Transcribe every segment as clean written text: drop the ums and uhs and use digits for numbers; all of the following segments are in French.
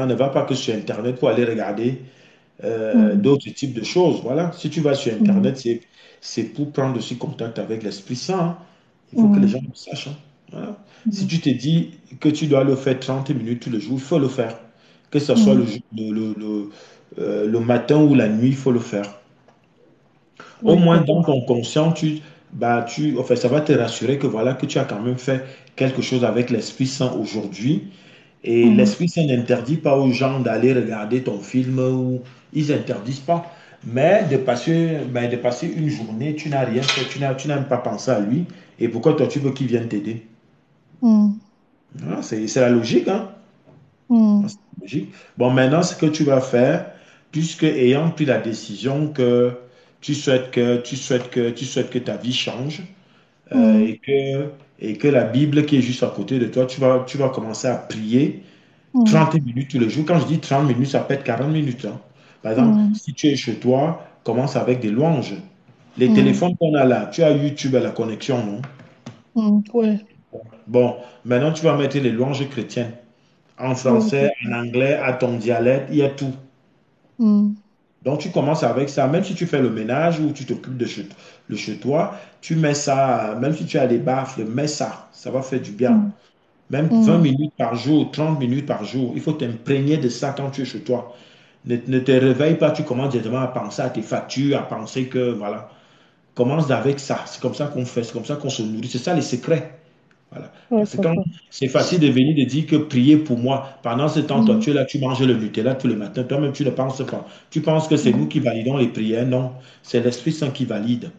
ne va pas que sur Internet pour aller regarder Mm, d'autres types de choses. Voilà. Si tu vas sur mm, Internet, c'est pour prendre aussi contact avec l'Esprit Saint, hein. Il faut que les mm, gens le sachent, hein. Voilà. Si mm, tu te dis que tu dois le faire 30 minutes tous les jours, il faut le faire. Que ce soit mm. le matin ou la nuit, il faut le faire. Au Oui, moins, dans d'accord. ton conscient, enfin, ça va te rassurer que voilà, que tu as quand même fait quelque chose avec l'Esprit Saint aujourd'hui. Et Mm, l'Esprit Saint n'interdit pas aux gens d'aller regarder ton film ou ils interdisent pas. Mais de passer une journée, tu n'as rien fait, tu n'as même pas pensé à lui. Et pourquoi toi, tu veux qu'il vienne t'aider? mm, Voilà, c'est la logique, hein? mm, C'est la logique. Bon, maintenant, ce que tu vas faire, puisque ayant pris la décision que tu souhaites que ta vie change, euh, mm, et que, et que la Bible qui est juste à côté de toi, tu vas commencer à prier mm, 30 minutes tous les jours. Quand je dis 30 minutes, ça peut être 40 minutes, hein. Par exemple, mm, si tu es chez toi, commence avec des louanges. Les mm, téléphones qu'on a là, tu as YouTube à la connexion, non? ouais, Bon, maintenant tu vas mettre les louanges chrétiennes. En ouais, français, en d'accord. anglais, à ton dialecte, il y a tout. Mm, Donc tu commences avec ça, même si tu fais le ménage ou tu t'occupes de chez toi, tu mets ça, même si tu as des baffles, mets ça, ça va faire du bien. mm, Même 20 mm, minutes par jour, 30 minutes par jour, il faut t'imprégner de ça quand tu es chez toi. Ne te réveille pas, tu commences directement à penser à tes factures, à penser que, voilà. Commence avec ça. C'est comme ça qu'on fait, c'est comme ça qu'on se nourrit. C'est ça les secrets. Voilà. ouais, Parce que quand papa. c'est facile de venir de dire que priez pour moi. Pendant ce temps, toi, Mm, tu es là, tu manges le Nutella tous les matins. Toi-même, tu ne penses pas. Tu penses que c'est nous mm, qui validons les prières. Non, c'est l'Esprit Saint qui valide.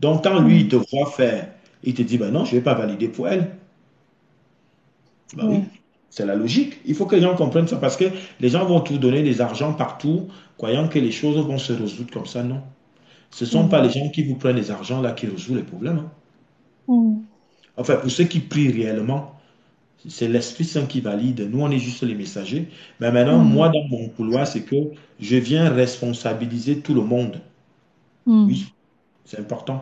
Donc, quand lui, il mm, te voit faire, il te dit, ben non, je ne vais pas valider pour elle. Ben ouais, oui, c'est la logique. Il faut que les gens comprennent ça parce que les gens vont tout donner des argents partout, croyant que les choses vont se résoudre comme ça. Non. Ce ne sont pas les mm, gens qui vous prennent les argents là qui résolvent les problèmes, hein. mm, Enfin, pour ceux qui prient réellement, c'est l'Esprit Saint qui valide. Nous, on est juste les messagers. Mais maintenant, moi, mm, dans mon couloir, c'est que je viens responsabiliser tout le monde. Oui, mm, c'est important.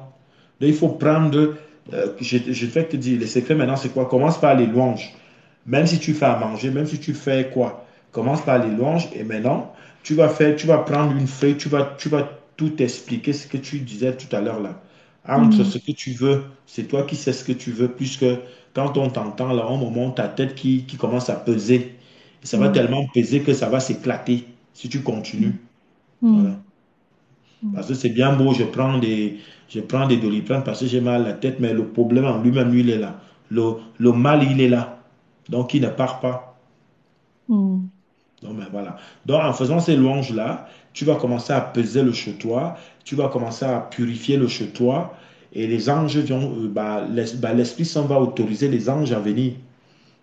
Donc, il faut prendre, je vais te dire, le secret maintenant, c'est quoi? Commence par les louanges. Même si tu fais à manger, même si tu fais quoi, commence par les louanges et maintenant, tu vas prendre une feuille, tu vas tout expliquer ce que tu disais tout à l'heure là. Entre mm, ce que tu veux, c'est toi qui sais ce que tu veux, puisque quand on t'entend là, un moment, ta tête qui commence à peser. Et ça va mm, tellement peser que ça va s'éclater si tu mm, continues. Voilà. mm, Parce mm. que c'est bien beau, je prends des doliprane parce que j'ai mal à la tête, mais le problème en lui-même, lui, il est là. Le mal, il est là. Donc, il ne part pas. Mm. Donc, ben, voilà. Donc, en faisant ces louanges-là, tu vas commencer à peser le chez toi, tu vas commencer à purifier le chez toi, et les anges vont, l'Esprit Saint va autoriser les anges à venir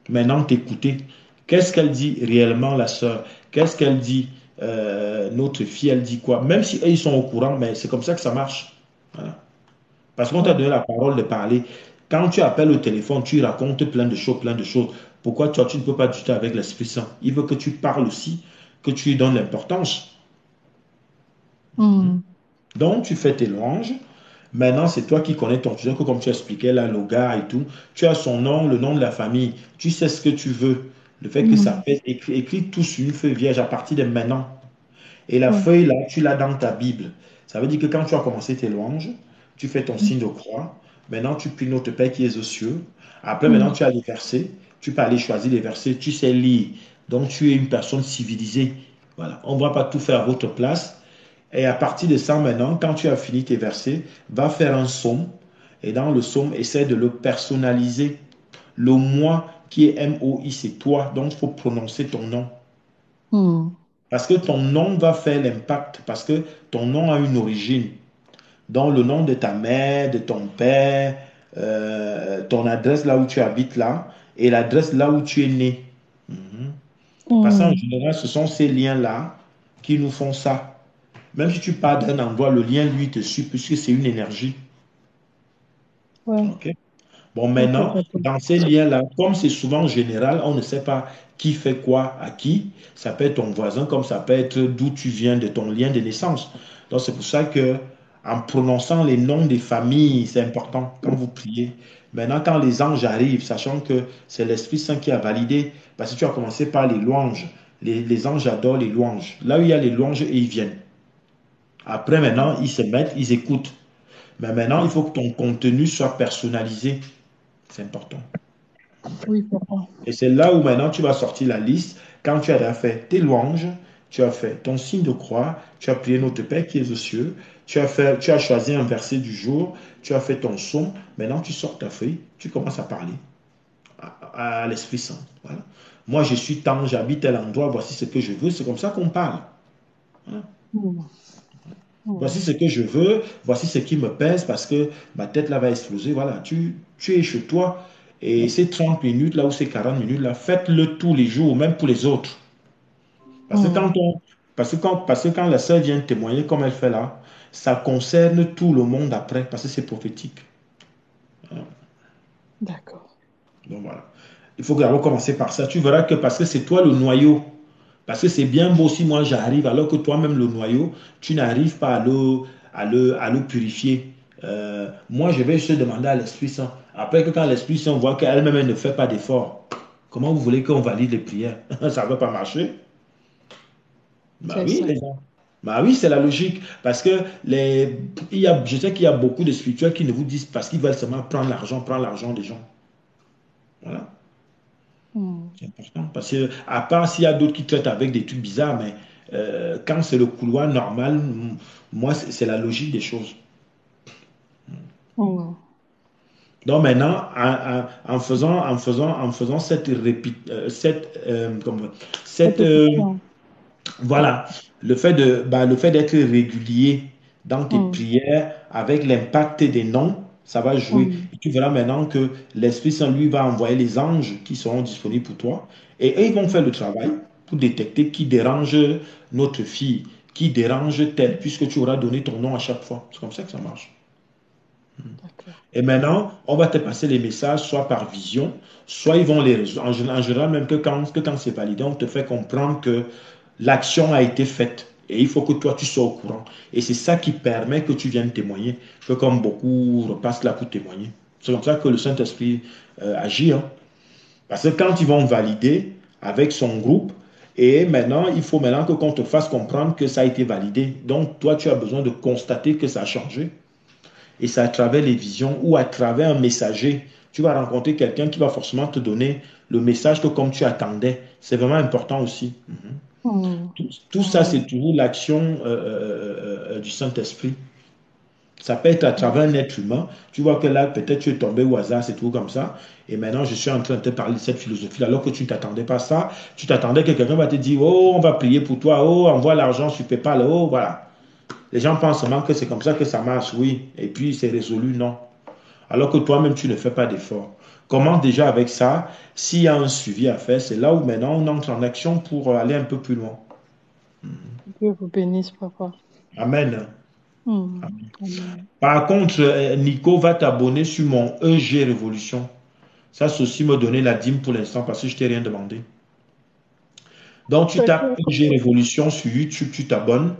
maintenant t'écouter. Qu'est-ce qu'elle dit réellement, la sœur? Qu'est-ce qu'elle dit? Notre fille, elle dit quoi? Même si eux, ils sont au courant, mais c'est comme ça que ça marche. Voilà. Parce qu'on t'a Ouais. donné la parole de parler. Quand tu appelles au téléphone, tu racontes plein de choses, plein de choses. Pourquoi toi, tu ne peux pas discuter avec l'Esprit Saint? Il veut que tu parles aussi, que tu lui donnes l'importance. Mm, Donc, tu fais tes louanges. Maintenant, c'est toi qui connais ton sujet, que comme tu expliquais là, le gars et tout. Tu as son nom, le nom de la famille. Tu sais ce que tu veux. Le fait que ça mm, pèse, écris tout sur une feuille vierge à partir de maintenant. Et la ouais. feuille là, tu l'as dans ta Bible. Ça veut dire que quand tu as commencé tes louanges, tu fais ton Mm, signe de croix. Maintenant, tu pries notre Père qui est aux cieux. Après, maintenant, mm, tu as les versets. Tu peux aller choisir les versets. Tu sais lire. Donc, tu es une personne civilisée. Voilà. On ne va pas tout faire à votre place. Et à partir de ça, maintenant, quand tu as fini tes versets, va faire un psaume. Et dans le psaume, essaie de le personnaliser. Le moi qui est M-O-I, c'est toi. Donc, il faut prononcer ton nom. mm. Parce que ton nom va faire l'impact. Parce que ton nom a une origine. Donc, le nom de ta mère, de ton père, ton adresse là où tu habites là, et l'adresse là où tu es né. Mhm. Parce qu'en Mm, général, ce sont ces liens-là qui nous font ça. Même si tu pars d'un endroit, le lien, lui, te suit, puisque c'est une énergie. ouais. OK? Bon, Ok, maintenant, papa. dans ces liens-là, comme c'est souvent général, on ne sait pas qui fait quoi à qui. Ça peut être ton voisin, comme ça peut être d'où tu viens, de ton lien de naissance. Donc, c'est pour ça que, en prononçant les noms des familles, c'est important quand vous priez. Maintenant, quand les anges arrivent, sachant que c'est l'Esprit Saint qui a validé, parce que tu as commencé par les louanges. les anges adorent les louanges. Là où il y a les louanges, et ils viennent. Après, maintenant, ils se mettent, ils écoutent. Mais maintenant, il faut que ton contenu soit personnalisé. C'est important. Oui, papa. Et c'est là où maintenant tu vas sortir la liste. Quand tu as déjà fait tes louanges, tu as fait ton signe de croix, tu as prié notre Père qui est aux cieux, tu as choisi un verset du jour, tu as fait ton son. Maintenant, tu sors ta feuille, tu commences à parler à l'Esprit Saint. Voilà. Moi, je suis tant, j'habite à l'endroit, voici ce que je veux. C'est comme ça qu'on parle. Voilà. Hmm. Voici Hmm. ce que je veux, voici ce qui me pèse parce que ma tête là va exploser. Voilà, tu es chez toi et ces 30 minutes là ou ces 40 minutes là, faites-le tous les jours, même pour les autres. Parce que Hmm. parce que quand la sœur vient témoigner comme elle fait là, ça concerne tout le monde après parce que c'est prophétique. Voilà. D'accord. Donc voilà. Il faut d'abord commencer par ça. Tu verras que parce que c'est toi le noyau. Parce que c'est bien beau si moi j'arrive, alors que toi-même le noyau, tu n'arrives pas à le purifier. Moi, je vais juste demander à l'Esprit Saint. Après que quand l'Esprit Saint voit qu'elle-même elle ne fait pas d'effort, comment vous voulez qu'on valide les prières? Ça ne va pas marcher. Bah C'est oui, ça. les gens. Bah oui, c'est la logique. Parce que je sais qu'il y a beaucoup de spirituels qui ne vous disent parce qu'ils veulent seulement prendre l'argent des gens. Voilà. Hmm. C'est important. Parce que, à part s'il y a d'autres qui traitent avec des trucs bizarres, mais quand c'est le couloir normal, moi, c'est la logique des choses. Hmm. Donc maintenant, en faisant cette, Répétition. voilà, le fait d'être régulier dans tes Hmm. prières avec l'impact des noms, ça va jouer. Hmm. Et tu verras maintenant que l'Esprit Saint, lui, va envoyer les anges qui seront disponibles pour toi. Et eux, ils vont faire le travail pour détecter qui dérange notre fille, qui dérange tel, puisque tu auras donné ton nom à chaque fois. C'est comme ça que ça marche. D'accord. Et maintenant, on va te passer les messages, soit par vision, soit ils vont les résoudre. En général, même que quand c'est validé, on te fait comprendre que l'action a été faite. Et il faut que toi, tu sois au courant. Et c'est ça qui permet que tu viennes témoigner. Que comme beaucoup repassent là pour témoigner. C'est comme ça que le Saint-Esprit agit. Hein. Parce que quand ils vont valider avec son groupe, et maintenant, il faut maintenant que qu'on te fasse comprendre que ça a été validé. Donc, toi, tu as besoin de constater que ça a changé. Et c'est à travers les visions ou à travers un messager. Tu vas rencontrer quelqu'un qui va forcément te donner le message que comme tu attendais. C'est vraiment important aussi. Hmm. Tout ça, c'est Amen. toujours l'action du Saint-Esprit. Ça peut être à travers un être humain. Tu vois que là, peut-être tu es tombé au hasard, c'est tout comme ça. Et maintenant, je suis en train de te parler de cette philosophie, alors que tu ne t'attendais pas à ça. Tu t'attendais que quelqu'un va te dire, oh, on va prier pour toi, oh, envoie l'argent sur PayPal, oh, voilà. Les gens pensent seulement que c'est comme ça que ça marche, oui. Et puis, c'est résolu, non. Alors que toi-même, tu ne fais pas d'effort. Commence déjà avec ça. S'il y a un suivi à faire, c'est là où maintenant on entre en action pour aller un peu plus loin. Dieu vous bénisse, papa. Amen. Hmm. Amen. Par contre, Nico va t'abonner sur mon EG Révolution. Ça, c'est aussi me donner la dîme pour l'instant parce que je t'ai rien demandé. Donc, tu tapes D'accord, EG papa. Révolution sur YouTube, tu t'abonnes.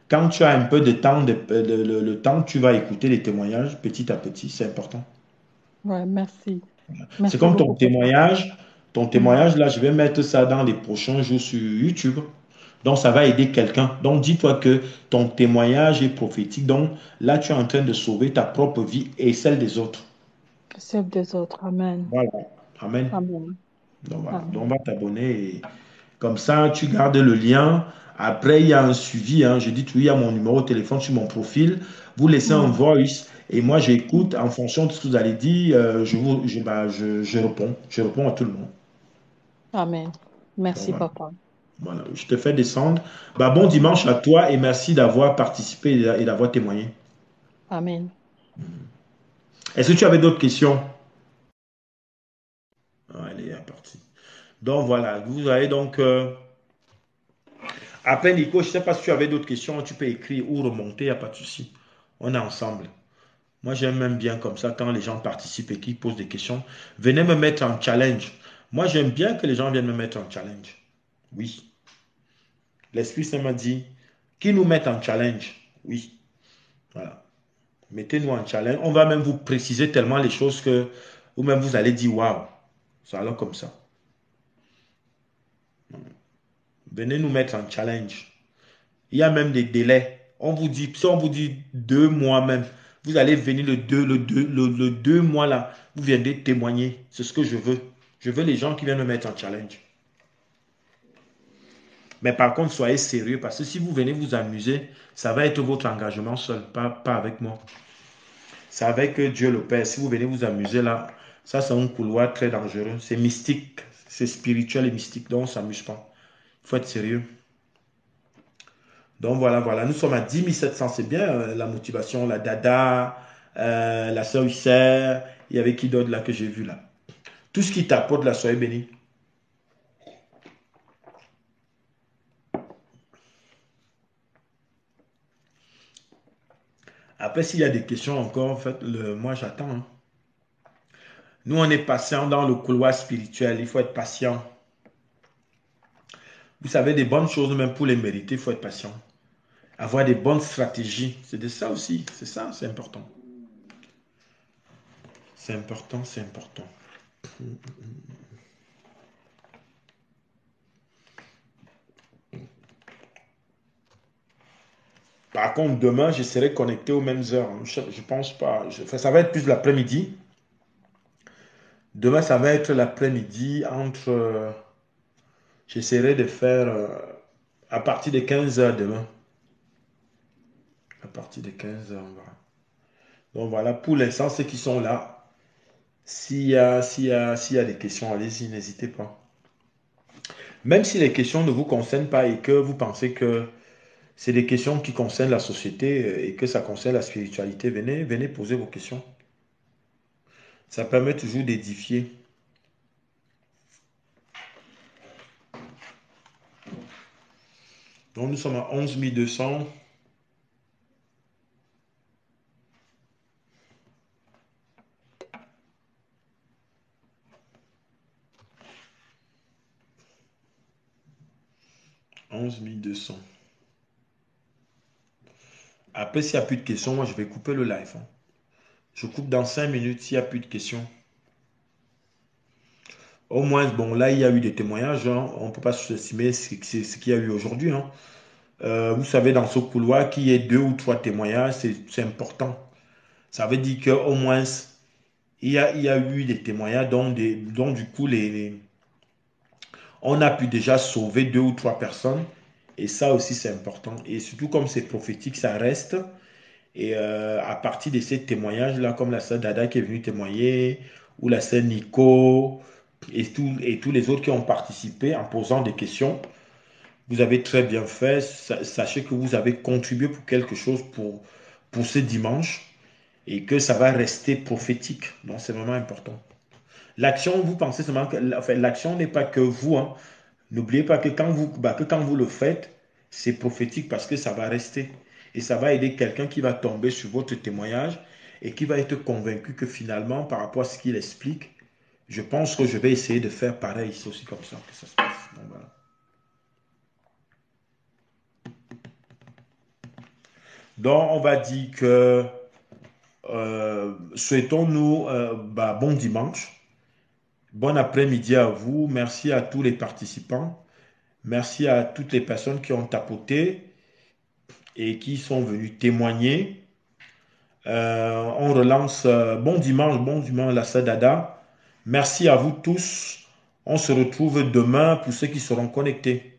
Quand tu as un peu de temps, le temps, tu vas écouter les témoignages petit à petit. C'est important. Ouais, merci. C'est Merci comme beaucoup, papa. ton Hmm. témoignage, là, je vais mettre ça dans les prochains jours sur YouTube. Donc, ça va aider quelqu'un. Donc, dis-toi que ton témoignage est prophétique. Donc, là, tu es en train de sauver ta propre vie et celle des autres. Celle des autres. Amen. Voilà. Amen. Amen. Donc, voilà. Donc, on Amen. va t'abonner. Et comme ça, tu gardes le lien. Après, il y a un suivi. Hein. Je dis, oui, il y a mon numéro de téléphone sur mon profil. Vous laissez un Hmm. voice. Et moi, Hmm. j'écoute en fonction de ce que vous allez dire. Je réponds. Je réponds à tout le monde. Amen. Donc, Merci, voilà. papa. Voilà, je te fais descendre. Bah, bon dimanche à toi et merci d'avoir participé et d'avoir témoigné. Amen. Est-ce que tu avais d'autres questions? Ah, allez, à parti. Donc voilà, vous avez donc... Après Nico, je ne sais pas si tu avais d'autres questions, tu peux écrire ou remonter, il n'y a pas de souci. On est ensemble. Moi, j'aime même bien comme ça quand les gens participent et qu'ils posent des questions. Venez me mettre en challenge. Moi, j'aime bien que les gens viennent me mettre en challenge. Oui. L'Esprit Saint m'a dit, qui nous met en challenge? Oui. Voilà. Mettez-nous en challenge. On va même vous préciser tellement les choses que vous-même vous allez dire waouh. Ça alors comme ça. Venez nous mettre en challenge. Il y a même des délais. On vous dit, si on vous dit 2 mois même, vous allez venir le 2 mois là, vous viendrez témoigner. C'est ce que je veux. Je veux les gens qui viennent me mettre en challenge. Mais par contre, soyez sérieux parce que si vous venez vous amuser, ça va être votre engagement seul, pas avec moi. C'est avec Dieu le Père. Si vous venez vous amuser là, ça c'est un couloir très dangereux. C'est mystique, c'est spirituel et mystique, donc on ne s'amuse pas. Il faut être sérieux. Donc voilà, voilà. Nous sommes à 10 700. C'est bien la motivation, la Dada, la sœur Husser. Il y avait qui d'autre là que j'ai vu là. Tout ce qui t'apporte la soirée bénie. Après, s'il y a des questions encore, en fait, moi j'attends. Hein. Nous, on est patient dans le couloir spirituel. Il faut être patient. Vous savez, des bonnes choses, même pour les mériter, il faut être patient. Avoir des bonnes stratégies. C'est de ça aussi. C'est ça, c'est important. C'est important, c'est important. Par contre, demain, je serai connecté aux mêmes heures. Je pense pas. Enfin, ça va être plus l'après-midi. Demain, ça va être l'après-midi entre. J'essaierai de faire à partir de 15 heures demain. À partir de 15 heures, voilà. Donc voilà, pour l'instant, ceux qui sont là, s'il y a des questions, allez-y, n'hésitez pas. Même si les questions ne vous concernent pas et que vous pensez que c'est des questions qui concernent la société et que ça concerne la spiritualité, venez poser vos questions. Ça permet toujours d'édifier. Donc nous sommes à 11 200. Après, s'il n'y a plus de questions, moi je vais couper le live. Hein. Je coupe dans 5 minutes s'il n'y a plus de questions. Au moins, bon, là, il y a eu des témoignages. Hein. On ne peut pas sous-estimer ce qu'il y a eu aujourd'hui. Hein. Vous savez, dans ce couloir, qu'il y ait 2 ou 3 témoignages, c'est important. Ça veut dire qu'au moins, il y a eu des témoignages dont du coup, on a pu déjà sauver 2 ou 3 personnes. Et ça aussi, c'est important. Et surtout, comme c'est prophétique, ça reste. Et à partir de ces témoignages-là, comme la sœur Dada qui est venue témoigner, ou la sœur Nico, et tous les autres qui ont participé en posant des questions, vous avez très bien fait. Sachez que vous avez contribué pour quelque chose pour ce dimanche et que ça va rester prophétique. Donc, c'est vraiment important. L'action, vous pensez seulement que enfin, l'action n'est pas que vous. Hein. N'oubliez pas que quand vous le faites, c'est prophétique parce que ça va rester. Et ça va aider quelqu'un qui va tomber sur votre témoignage et qui va être convaincu que finalement, par rapport à ce qu'il explique, je pense que je vais essayer de faire pareil. C'est aussi comme ça que ça se passe. Donc, voilà. Donc, on va dire que souhaitons-nous bon dimanche, bon après-midi à vous. Merci à tous les participants. Merci à toutes les personnes qui ont tapoté et qui sont venues témoigner. On relance bon dimanche la Sadada. Merci à vous tous. On se retrouve demain pour ceux qui seront connectés.